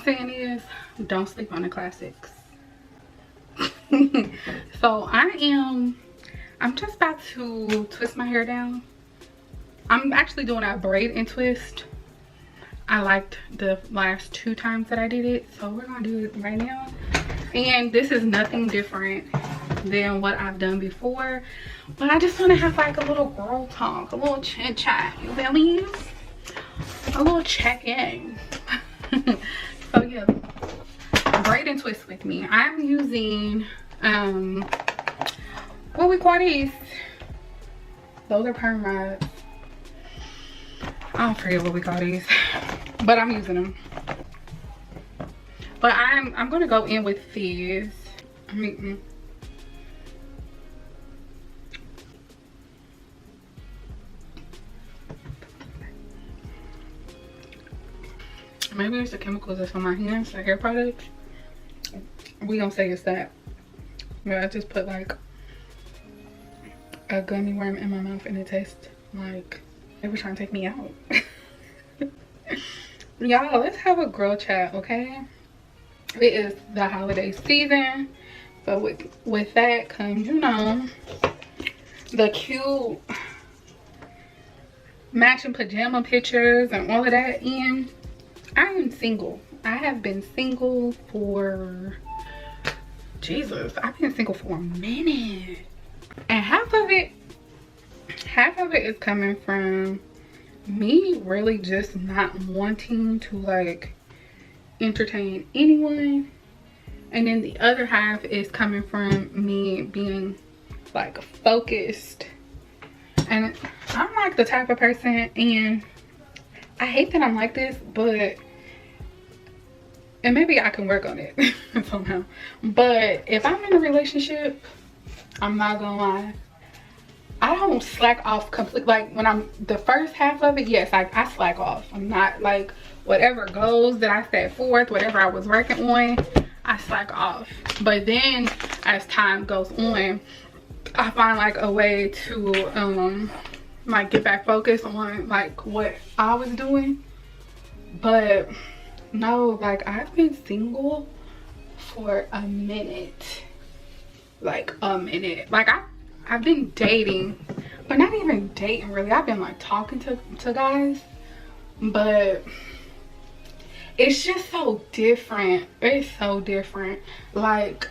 saying is, don't sleep on the classics. So I'm just about to twist my hair down. I'm actually doing a braid and twist. I liked the last 2 times that I did it, so we're gonna do it right now. And this is nothing different than what I've done before, but I just want to have like a little girl talk, a little chit chat, you feel me? A little check-in. So yeah, braid and twist with me. I'm using what we call these, those are perm rods. I don't forget what we call these, but I'm using them. But I'm gonna go in with these. Maybe it's the chemicals that's on my hands, the hair products. We don't say it's that. But I just put like a gummy worm in my mouth and it tastes like they were trying to take me out. Y'all, let's have a girl chat, okay? It is the holiday season, so with that comes, you know, the cute matching pajama pictures and all of that. And I am single. I have been single for, Jesus, I've been single for a minute, and half of it is coming from me really just not wanting to like entertain anyone, and then the other half is coming from me being like focused. And I'm like the type of person, and I hate that I'm like this, but and maybe I can work on it somehow, but if I'm in a relationship, I'm not gonna lie, I don't slack off completely. Like when I'm the first half of it, yes, I slack off. I'm not like, whatever goals that I set forth, whatever I was working on, I slack off. But then as time goes on, I find like a way to like get back focused on like what I was doing. But no, like I've been single for a minute. Like a minute. Like I've been dating, but not even dating really. I've been like talking to guys, but it's just so different. It's so different. Like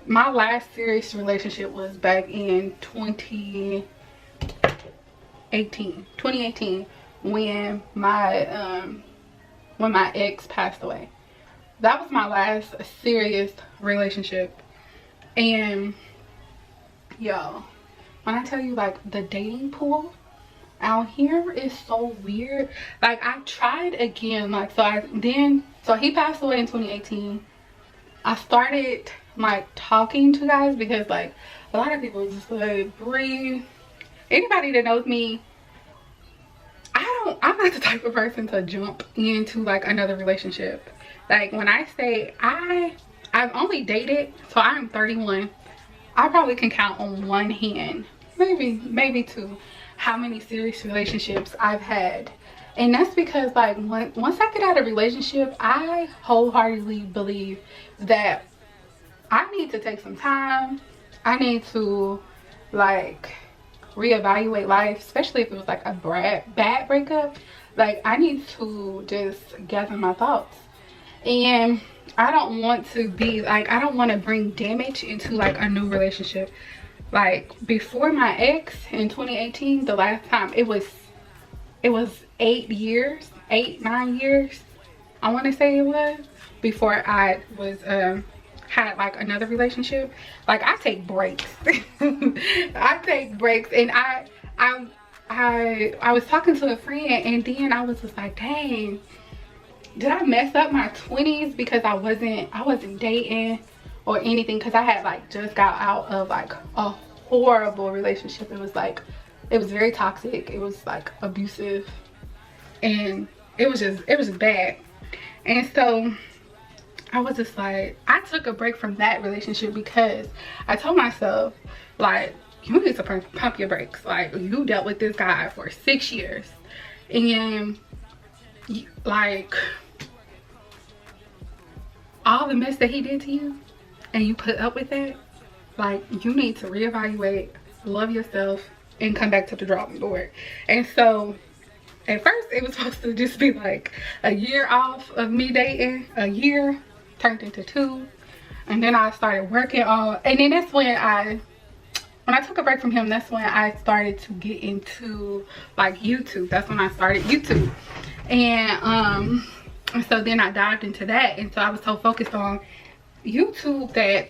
my last serious relationship was back in 2018 when my ex passed away. That was my last serious relationship. And yo, when I tell you like the dating pool out here is so weird. Like I tried again, like so he passed away in 2018. I started like talking to guys because like a lot of people just like, Bree, anybody that knows me, I'm not the type of person to jump into like another relationship. Like when I say I've only dated, so I'm 31, I probably can count on one hand, maybe 2, how many serious relationships I've had. And that's because like once I get out of a relationship, I wholeheartedly believe that I need to take some time. I need to like reevaluate life, especially if it was like a bad breakup. Like I need to just gather my thoughts, and I don't want to be like, I don't want to bring damage into like a new relationship. Like before my ex in 2018, the last time, it was 8 9 years, I want to say it was, before I was had like another relationship. Like I take breaks. I take breaks. And I was talking to a friend, and then I was just like, dang, did I mess up my 20s because I wasn't dating or anything? Because I had like just got out of like a horrible relationship. It was very toxic. It was like abusive, and it was just bad. And so I was just like, I took a break from that relationship because I told myself, like, you need to pump your brakes. Like, you dealt with this guy for 6 years, and like all the mess that he did to you and you put up with it, like, you need to reevaluate, love yourself, and come back to the drawing board. And so at first it was supposed to just be like a year off of me dating. A year turned into 2, and then I started working on, and then that's when I took a break from him. That's when I started to get into like YouTube. That's when I started YouTube. And so then I dived into that, and so I was so focused on YouTube that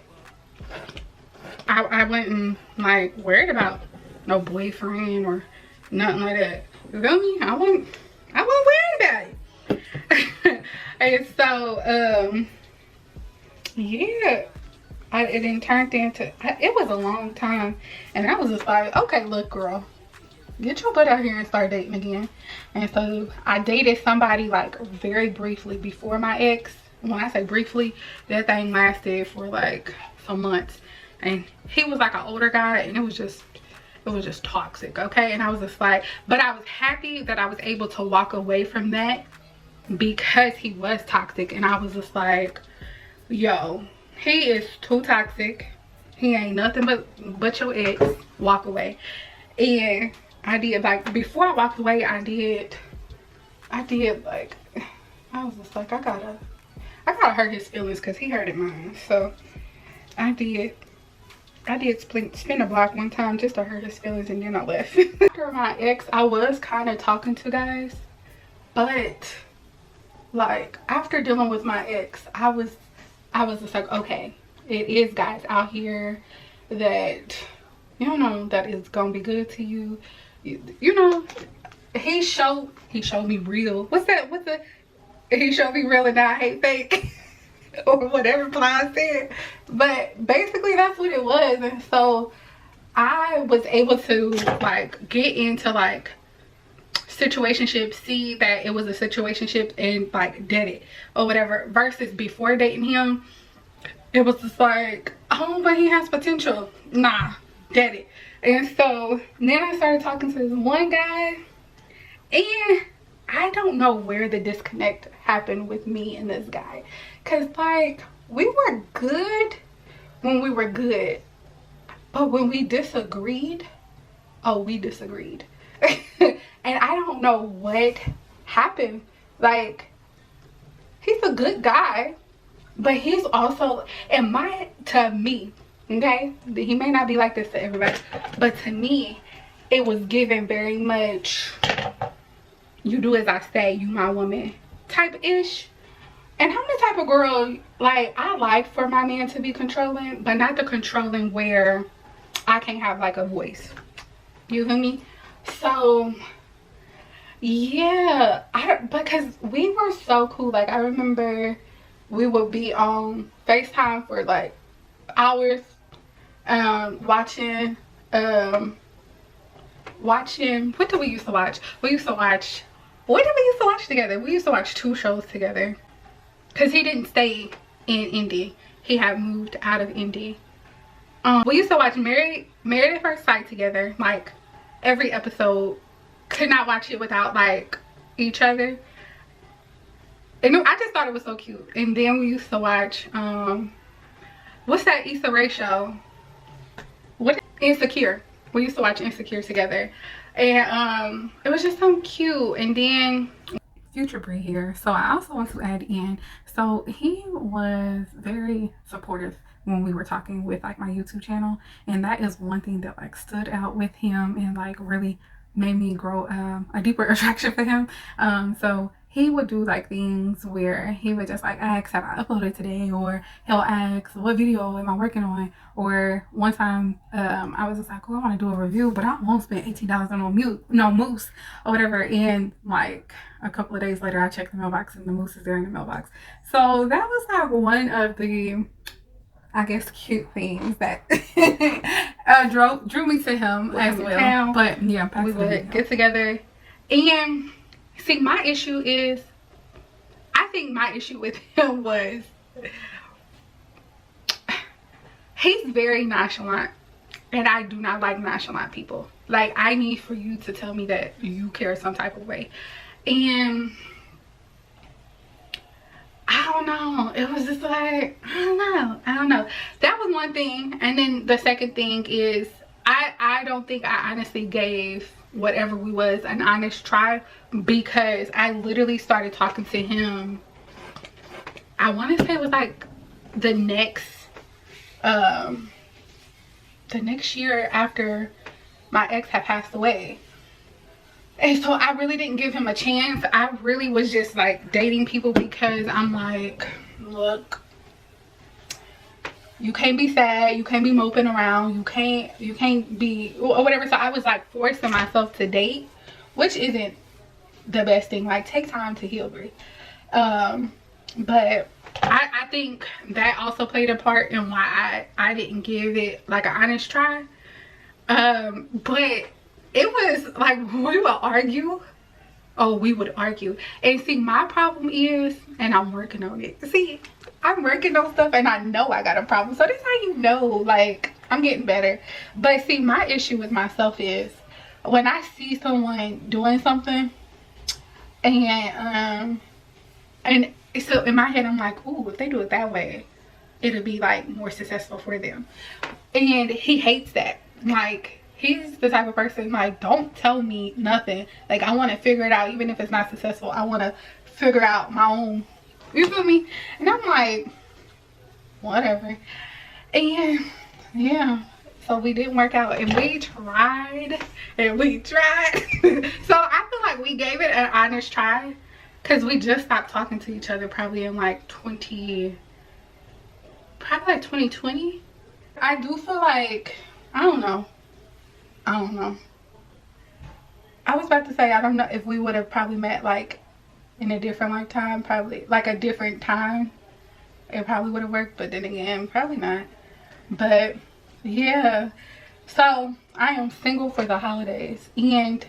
I wasn't like worried about no boyfriend or nothing like that. You feel me? I wasn't worried about it. And so yeah, it then turned into, it was a long time, and I was just like, okay, look, girl, get your butt out here and start dating again. And so I dated somebody like very briefly before my ex. When I say briefly, that thing lasted for like some months, and he was like an older guy, and it was just toxic, okay? And I was just like, but I was happy that I was able to walk away from that because he was toxic. And I was just like, yo, he is too toxic. He ain't nothing but your ex. Walk away. And I did, like, before I walked away, I did like, I was just like, I gotta hurt his feelings because he hurted mine. So I did spin a block one time just to hurt his feelings, and then I left. After my ex, I was kind of talking to guys, but like after dealing with my ex, I was just like, okay, it is guys out here that, you know, that is gonna be good to you. You know, he showed me real. He showed me real and I hate fake. Or whatever Blind said, but basically that's what it was. And so I was able to like get into like situationship, see that it was a situationship, and like did it or whatever. Versus before dating him, it was just like, oh, but he has potential. Nah, did it. And so then I started talking to this one guy, and I don't know where the disconnect happened with me and this guy. Cause like, we were good when we were good, but when we disagreed, oh, we disagreed. And I don't know what happened. Like, he's a good guy, but he's also, to me, okay, he may not be like this to everybody, but to me, it was given very much, you do as I say, you my woman type ish. And I'm the type of girl, like, I like for my man to be controlling, but not the controlling where I can't have like a voice. You feel me? So yeah, because we were so cool. Like, I remember we would be on FaceTime for like hours, watching what did we used to watch? What did we used to watch together? We used to watch 2 shows together. Because he didn't stay in Indy. He had moved out of Indy. We used to watch Married at First Sight together. Like, every episode. Could not watch it without, like, each other. And I just thought it was so cute. And then we used to watch, what's that Issa Rae show? Insecure. We used to watch Insecure together. And it was just so cute. And then Future Bree here, so I also want to add in, so he was very supportive when we were talking with like my YouTube channel, and that is one thing that like stood out with him and like really made me grow a deeper attraction for him. So he would do like things where he would just like ask, have I uploaded today? Or he'll ask, what video am I working on? Or one time I was just like, oh, I want to do a review, but I won't spend $18 on no mousse or whatever. And like a couple of days later, I checked the mailbox and the mousse is there in the mailbox. So that was like one of the, I guess, cute things that drew me to him as well. But yeah, we would get together. And see, my issue is, I think my issue with him was, he's very nonchalant, and I do not like nonchalant people. Like, I need for you to tell me that you care some type of way. And I don't know. It was just like, I don't know. That was one thing. And then the second thing is, I don't think I honestly gave whatever we was an honest try, because I literally started talking to him, I want to say it was like the next year after my ex had passed away. And so I really didn't give him a chance. I really was just like dating people because I'm like, look, you can't be sad, you can't be moping around, you can't be or whatever. So I was like forcing myself to date, which isn't the best thing. Like, take time to heal, Brie. But I think that also played a part in why I didn't give it like an honest try. But it was like, we would argue. Oh, we would argue. And see, my problem is, and I'm working on it. See, I'm working on stuff and I know I got a problem. So that's how you know, like, I'm getting better. But see, my issue with myself is when I see someone doing something and so in my head I'm like, ooh, if they do it that way, it'll be like more successful for them. And he hates that. Like, he's the type of person, like, don't tell me nothing. Like, I want to figure it out. Even if it's not successful, I want to figure out my own, you feel me? And I'm like, whatever. And yeah, so we didn't work out, and we tried and we tried. So I feel like we gave it an honest try, because we just stopped talking to each other probably in like 2020. I do feel like, I don't know. I was about to say, I don't know if we would have probably met like in a different lifetime, probably like a different time, it probably would have worked. But then again, probably not. But yeah, so I am single for the holidays. And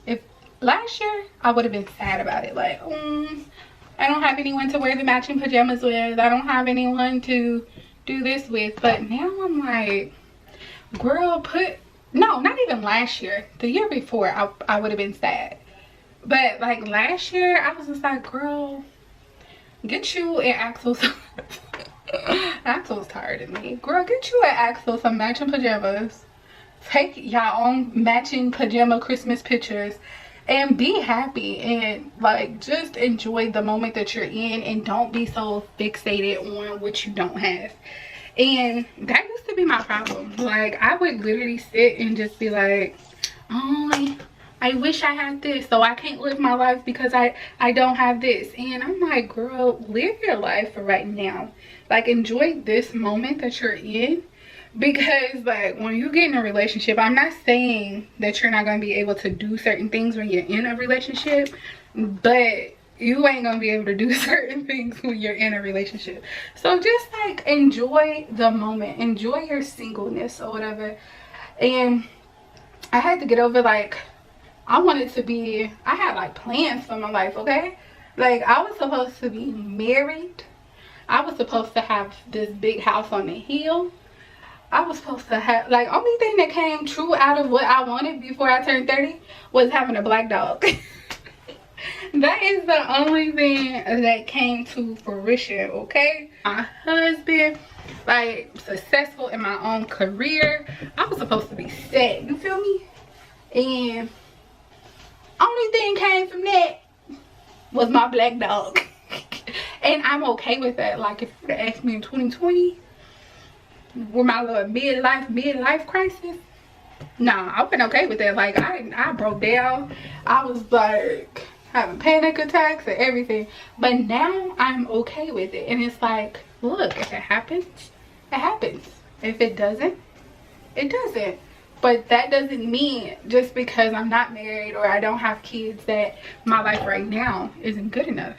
if last year I would have been sad about it, like, I don't have anyone to wear the matching pajamas with, I don't have anyone to do this with. But now I'm like, girl, no, not even last year, the year before I would have been sad. But like last year I was just like, girl, get you and Axel some Axel's tired of me. Girl, get you and Axel some matching pajamas, take y'all own matching pajama Christmas pictures, and be happy, and like just enjoy the moment that you're in, and don't be so fixated on what you don't have. And that used to be my problem. Like, I would literally sit and just be like, oh, I wish I had this, so I can't live my life because I don't have this. And I'm like, girl, live your life for right now. Like, enjoy this moment that you're in. Because like, when you get in a relationship, I'm not saying that you're not going to be able to do certain things when you're in a relationship, but you ain't gonna be able to do certain things when you're in a relationship. So just like enjoy the moment, enjoy your singleness or whatever. And I had to get over, like, I had like plans for my life, okay? Like, I was supposed to be married, I was supposed to have this big house on the hill, I was supposed to have, like, only thing that came true out of what I wanted before I turned 30 was having a black dog. That is the only thing that came to fruition, okay? My husband, like, successful in my own career. I was supposed to be set, you feel me? And only thing came from that was my black dog. And I'm okay with that. Like, if you would have asked me in 2020 with my little midlife crisis, nah, I wasn't okay with that. Like, I broke down. I was like having panic attacks and everything. But now I'm okay with it. And it's like, look, if it happens, it happens. If it doesn't, it doesn't. But that doesn't mean just because I'm not married or I don't have kids that my life right now isn't good enough.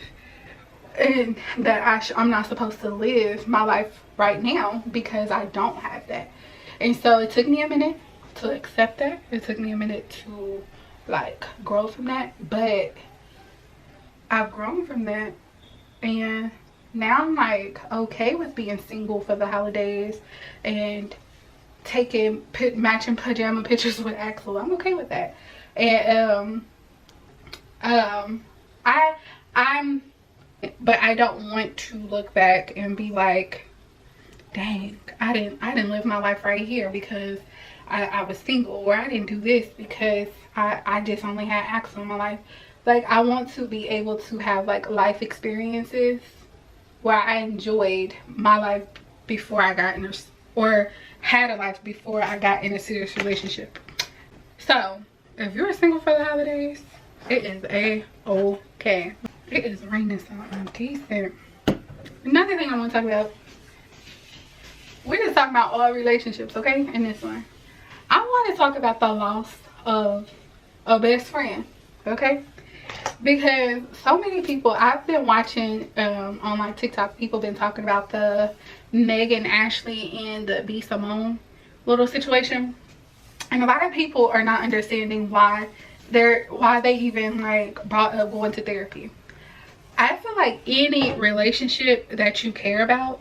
And that I'm not supposed to live my life right now because I don't have that. And so it took me a minute to accept that. It took me a minute to like grow from that. But I've grown from that, and now I'm like okay with being single for the holidays and taking matching pajama pictures with Axel. I'm okay with that. And I'm But I don't want to look back and be like, dang, I didn't live my life right here because I was single, or I didn't do this because I just only had acts in my life. Like, I want to be able to have like life experiences where I enjoyed my life before I got in a, or had a life before I got in a serious relationship. So if you're single for the holidays, it is a-okay. It is raining something decent. Another thing I want to talk about, we're just talking about all relationships, okay, in this one. I want to talk about the loss of a best friend, okay? Because so many people, I've been watching on like TikTok, people been talking about the Megan, Ashley, and the B. Simone little situation. And a lot of people are not understanding why they even like brought up going to therapy. I feel like any relationship that you care about,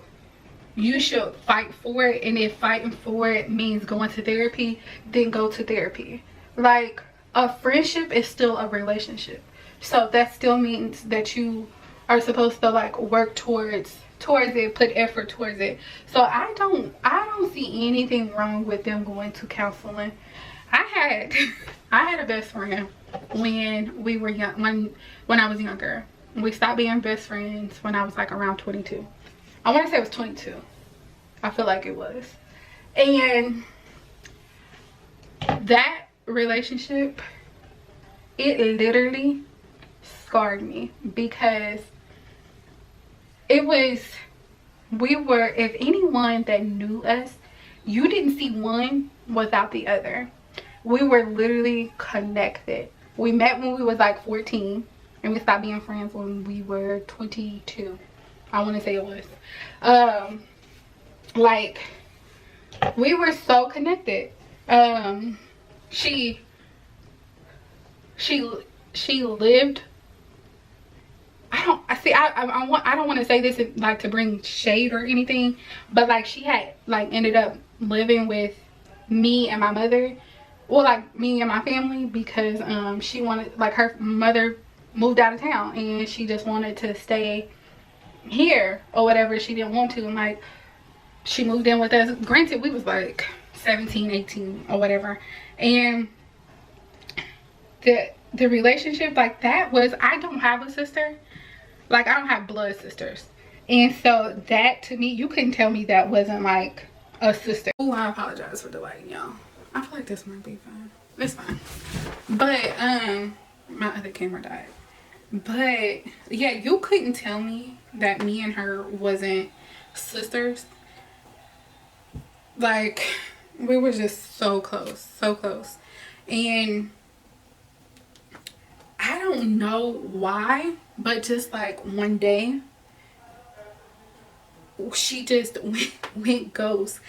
you should fight for it. And if fighting for it means going to therapy, then go to therapy. Like, a friendship is still a relationship, so that still means that you are supposed to like work towards it, put effort towards it. So I don't see anything wrong with them going to counseling. I had a best friend when we were young, when I was younger. We stopped being best friends when I was like around 22. I want to say it was 22. I feel like it was. And that relationship, it literally scarred me, because if anyone that knew us, you didn't see one without the other. We were literally connected. We met when we was like 14, and we stopped being friends when we were 22. I want to say it was. Like, we were so connected. She lived, I don't want to say this like to bring shade or anything, but like, she had like ended up living with me and my mother, well, like me and my family, because she wanted, like, her mother moved out of town and she just wanted to stay here or whatever. She didn't want to, and like, she moved in with us. Granted, we was like 17, 18 or whatever, and the relationship like that was, I don't have a sister, like, I don't have blood sisters, and so that, to me, you couldn't tell me that wasn't like a sister. Oh, I apologize for delaying y'all. I feel like this might be fine. It's fine. But my other camera died. But yeah, you couldn't tell me that me and her wasn't sisters. Like, we were just so close, so close. And I don't know why, but just like one day, she just went ghost.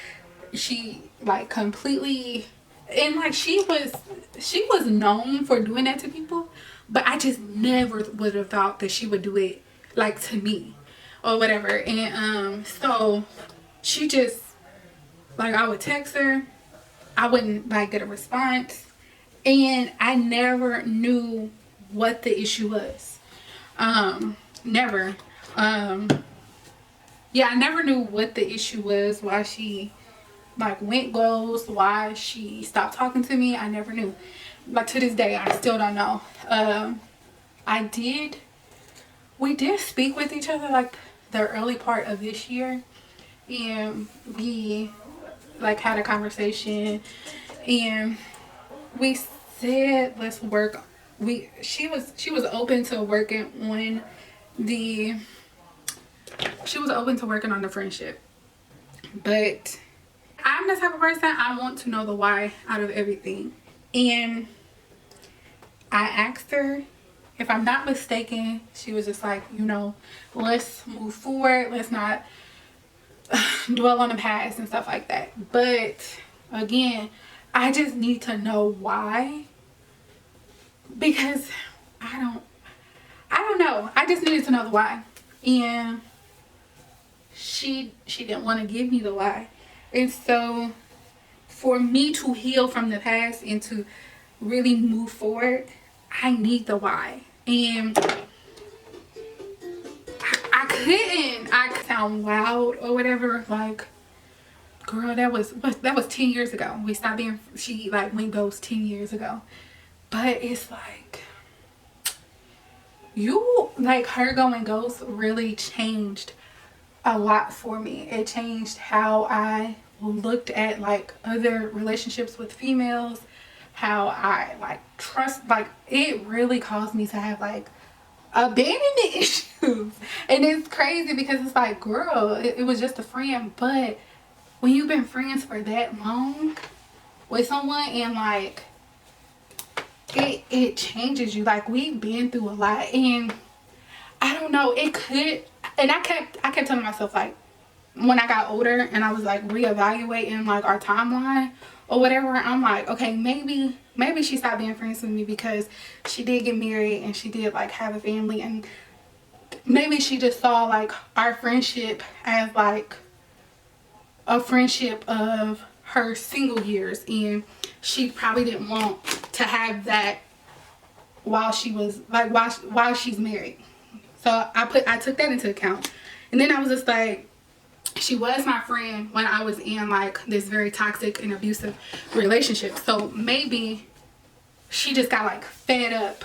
She like completely, and like, she was known for doing that to people, but I just never would have thought that she would do it like to me or whatever. And so she just, like, I would text her, I wouldn't like get a response, and I never knew what the issue was. Never. Yeah, I never knew what the issue was, why she like went ghost, why she stopped talking to me. I never knew. Like, to this day, I still don't know. We did speak with each other like the early part of this year, and we like had a conversation, and we said, let's work. She was open to working on the friendship, but I'm the type of person, I want to know the why out of everything. And I asked her, if I'm not mistaken, she was just like, you know, let's move forward, let's not dwell on the past and stuff like that. But again, I just need to know why, because I don't know. I just needed to know the why, and she didn't want to give me the why. And so for me to heal from the past and to really move forward, I need the why. And I could sound loud or whatever, like, girl, that was 10 years ago. We stopped being, she like went ghost 10 years ago. But it's like, you, like, her going ghost really changed a lot for me. It changed how I looked at like other relationships with females, how I like trust, like it really caused me to have like abandonment issues. And it's crazy because it's like, girl, it was just a friend. But when you've been friends for that long with someone and like it changes you. Like, we've been through a lot, and I don't know, it could, and I kept telling myself, like, when I got older and I was like reevaluating like our timeline or whatever, I'm like, okay, maybe she stopped being friends with me because she did get married and she did like have a family, and maybe she just saw like our friendship as like a friendship of her single years, and she probably didn't want to have that while she was like while she's married. So I took that into account, and then I was just like, she was my friend when I was in like this very toxic and abusive relationship. So maybe she just got like fed up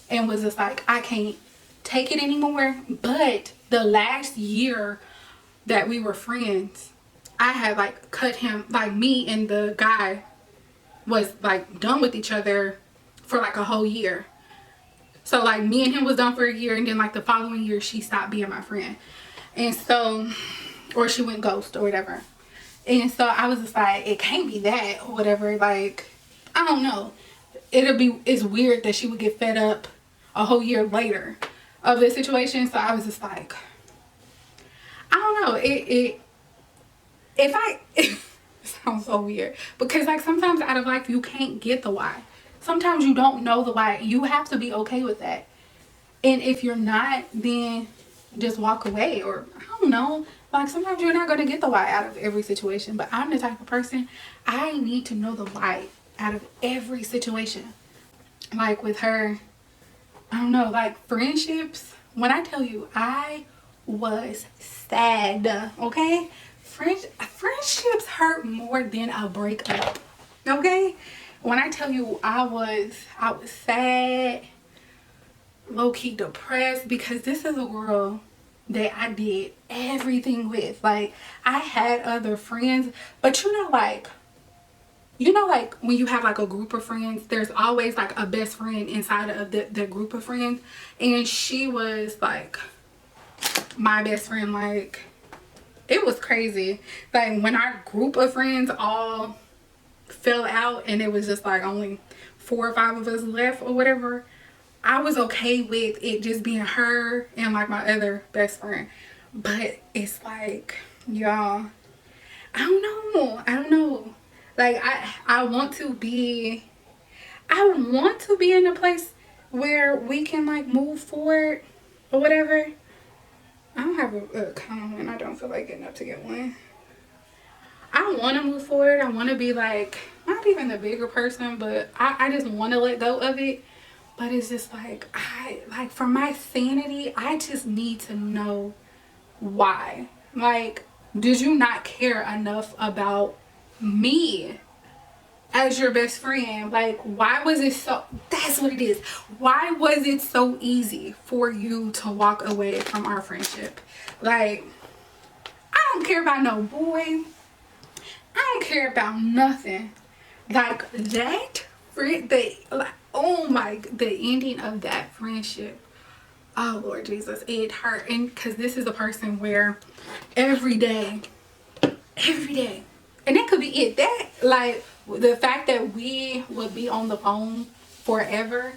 and was just like, I can't take it anymore. But the last year that we were friends, I had like cut him, like me and the guy was like done with each other for like a whole year. So like me and him was done for a year, and then like the following year she stopped being my friend. And so, or she went ghost or whatever. And so I was just like, it can't be that or whatever. Like, I don't know. It's weird that she would get fed up a whole year later of this situation. So I was just like, I don't know. It sounds so weird, because like sometimes out of life you can't get the why. Sometimes you don't know the why. You have to be okay with that. And if you're not, then just walk away, or I don't know. Like, sometimes you're not going to get the why out of every situation. But I'm the type of person, I need to know the why out of every situation. Like with her, I don't know, like friendships. When I tell you, I was sad, okay? Friendships hurt more than a breakup, okay? When I tell you, I was sad, low-key depressed, because this is a girl that I did everything with. Like, I had other friends, but you know like when you have like a group of friends, there's always like a best friend inside of the group of friends, and she was like my best friend. Like, it was crazy. Like, when our group of friends all fell out and it was just like only 4 or 5 of us left or whatever, I was okay with it just being her and like my other best friend. But it's like, y'all, I don't know. Like, I want to be in a place where we can like move forward or whatever. I don't have a condom and I don't feel like getting up to get one. I want to move forward. I want to be like, not even the bigger person, but I just want to let go of it. But it's just like, for my sanity, I just need to know why. Like, did you not care enough about me as your best friend? Like, why was it so, that's what it is. Why was it so easy for you to walk away from our friendship? Like, I don't care about no boy. I don't care about nothing. Like, that friend, the ending of that friendship, oh Lord Jesus, it hurt. And because this is a person where every day, and that could be it, that like the fact that we would be on the phone forever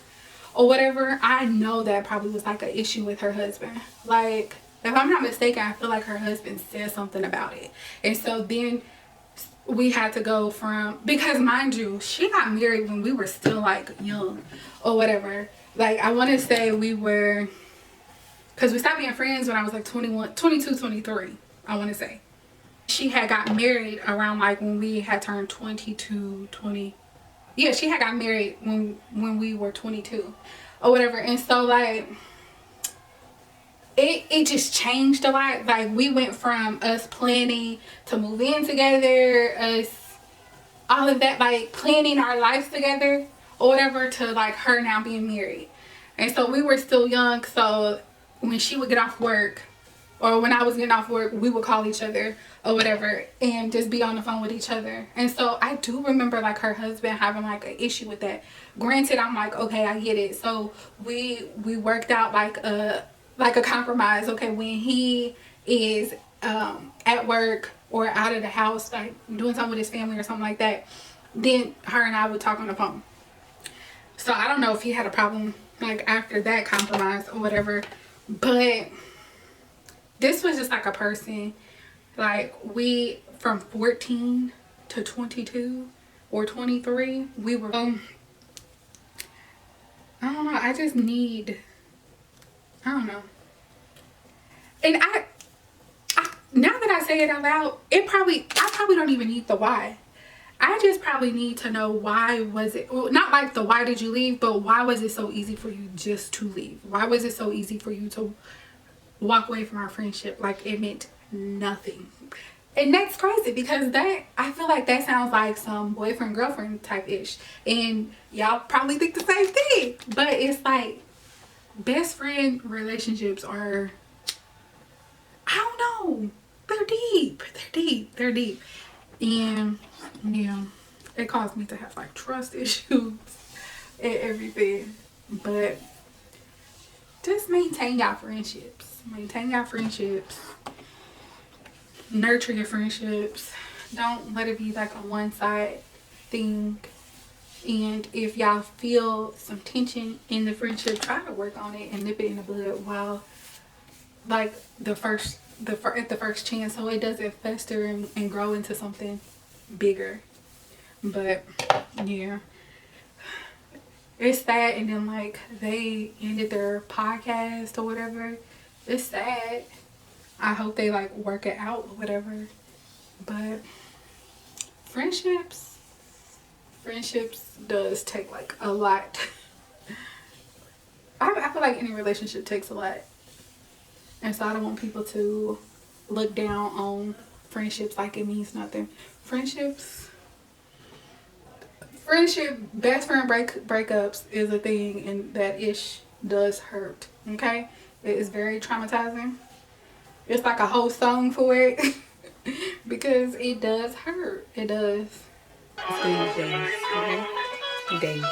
or whatever, I know that probably was like an issue with her husband. Like, if I'm not mistaken, I feel like her husband said something about it, and so then we had to go from, because mind you, she got married when we were still like young or whatever. Like, I want to say we were, because we stopped being friends when I was like 21, 22, 23, I want to say. She had got married around like when we had turned 22, 20. Yeah, she had got married when we were 22 or whatever. And so like, it just changed a lot. Like, we went from us planning to move in together, us all of that, like planning our lives together or whatever, to like her now being married. And so we were still young, so when she would get off work or when I was getting off work, we would call each other or whatever and just be on the phone with each other. And so I do remember like her husband having like an issue with that. Granted, I'm like, okay, I get it. So we worked out like a compromise. Okay, when he is at work or out of the house, like doing something with his family or something like that, then her and I would talk on the phone. So I don't know if he had a problem like after that compromise or whatever, but this was just like a person, like we from 14 to 22 or 23, we were I don't know, I just need, I don't know. And I now that I say it out loud, I probably don't even need the why. I just probably need to know, why was it, well, not like the why did you leave, but why was it so easy for you just to leave? Why was it so easy for you to walk away from our friendship like it meant nothing? And that's crazy, because that, I feel like that sounds like some boyfriend girlfriend type ish, and y'all probably think the same thing. But it's like, best friend relationships are, I don't know, they're deep, they're deep. And yeah, it caused me to have like trust issues and everything. But just maintain your friendships, nurture your friendships. Don't let it be like a one-side thing. And if y'all feel some tension in the friendship, try to work on it and nip it in the bud while like at the first chance, so it doesn't fester and grow into something bigger. But yeah, it's sad. And then like they ended their podcast or whatever. It's sad. I hope they like work it out or whatever. But friendships does take like a lot. I feel like any relationship takes a lot. And so I don't want people to look down on friendships like it means nothing. Friendship, best friend breakups is a thing, and that ish does hurt. Okay? It is very traumatizing. It's like a whole song for it. Because it does hurt. It does. It's these days, okay? Days.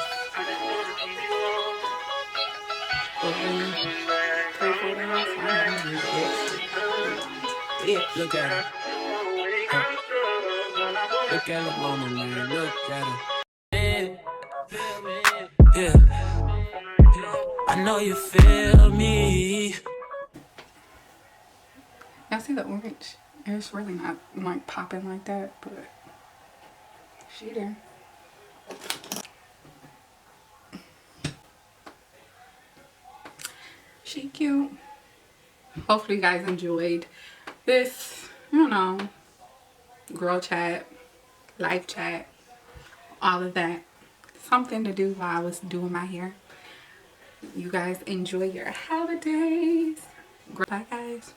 Yeah, look at her. Look at her mama, man. Look at her. Yeah. I know you feel me. Y'all see the orange? It's really not like popping like that, but she there. She cute. Hopefully you guys enjoyed this, you know, girl chat, life chat, all of that. Something to do while I was doing my hair. You guys enjoy your holidays. Bye guys.